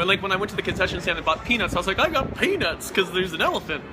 But like when I went to the concession stand and bought peanuts, I was like, I got peanuts because there's an elephant.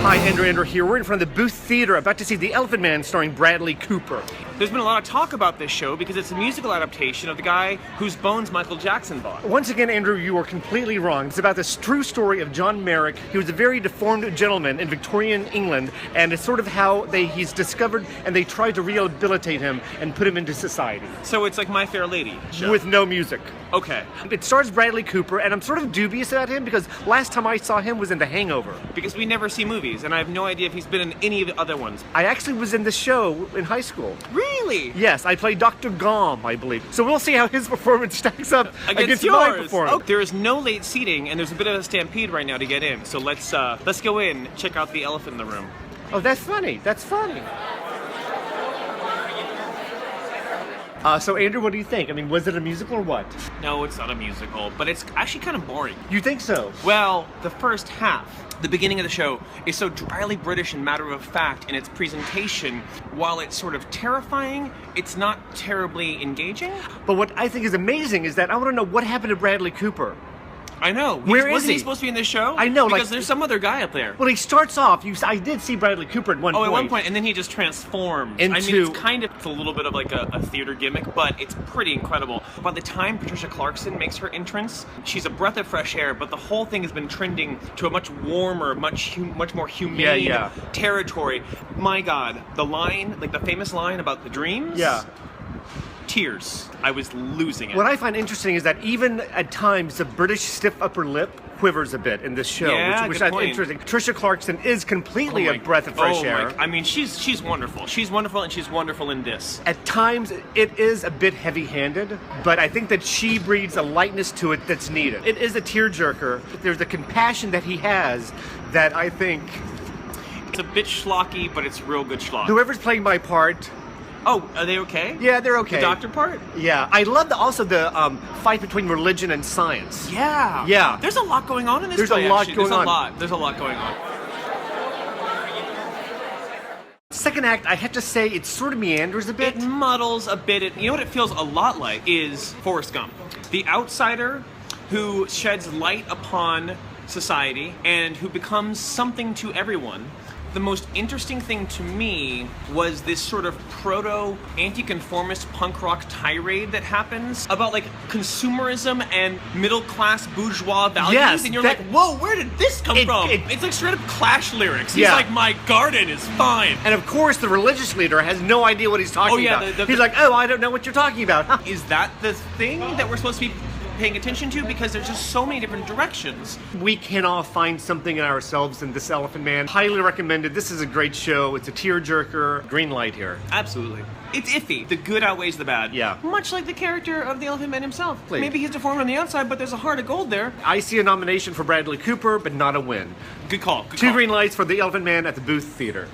Hi, Andrew here. We're in front of the Booth Theater, about to see The Elephant Man starring Bradley Cooper. There's been a lot of talk about this show because it's a musical adaptation of the guy whose bones Michael Jackson bought. Once again, Andrew, you are completely wrong. It's about this true story of John Merrick. He was a very deformed gentleman in Victorian England, and it's sort of how he's discovered, and they tried to rehabilitate him and put him into society. So it's like My Fair Lady show. With no music. Okay. It stars Bradley Cooper, and I'm sort of dubious about him because last time I saw him was in The Hangover. Because we never see movies, and I have no idea if he's been in any of the other ones. I actually was in the show in high school. Really? Yes, I played Dr. Gom, I believe. So we'll see how his performance stacks up against my performance. Oh, there is no late seating, and there's a bit of a stampede right now to get in. So let's go in, check out the elephant in the room. Oh, that's funny. That's funny. So Andrew, what do you think? I mean, was it a musical or what? No, it's not a musical, but it's actually kind of boring. You think so? Well, the first half, the beginning of the show, is so dryly British and matter-of-fact in its presentation. While it's sort of terrifying, it's not terribly engaging. But what I think is amazing is that I want to know what happened to Bradley Cooper. I know. Wasn't he supposed to be in this show? I know. Because there's some other guy up there. Well, he starts off, I did see Bradley Cooper at one point. Oh, at one point, and then he just transforms. Into... I mean, it's a little bit of like a theater gimmick, but it's pretty incredible. By the time Patricia Clarkson makes her entrance, she's a breath of fresh air, but the whole thing has been trending to a much warmer, much more humane territory. My God, the line, like the famous line about the dreams? Yeah. Tears. I was losing it. What I find interesting is that even at times the British stiff upper lip quivers a bit in this show, which I find interesting. Patricia Clarkson is completely a breath of fresh air. I mean, she's wonderful. She's wonderful, and she's wonderful in this. At times, it is a bit heavy-handed, but I think that she breeds a lightness to it that's needed. It is a tearjerker. There's a compassion that he has that I think... It's a bit schlocky, but it's real good schlock. Whoever's playing my part... Oh, are they okay? Yeah, they're okay. The doctor part? Yeah. I love also the fight between religion and science. Yeah. Yeah. There's a lot going on in this There's play, a lot actually. going on. There's a lot going on. Second act, I have to say, it sort of meanders a bit. It muddles a bit. You know what it feels a lot like is Forrest Gump. The outsider who sheds light upon society and who becomes something to everyone. The most interesting thing to me was this sort of proto-anti-conformist punk rock tirade that happens about like consumerism and middle-class bourgeois values. Yes, and you're like, whoa, where did this come from? It's like straight up Clash lyrics. He's like, my garden is fine. And of course the religious leader has no idea what he's talking about. He's like, oh, I don't know what you're talking about. Is that the thing that we're supposed to be paying attention to? Because there's just so many different directions. We can all find something in ourselves in this Elephant Man. Highly recommended. This is a great show. It's a tearjerker. Green light here. Absolutely. It's iffy. The good outweighs the bad. Yeah. Much like the character of the Elephant Man himself. Please. Maybe he's deformed on the outside, but there's a heart of gold there. I see a nomination for Bradley Cooper, but not a win. Good call. Good Two call. green lights for the Elephant Man at the Booth Theater.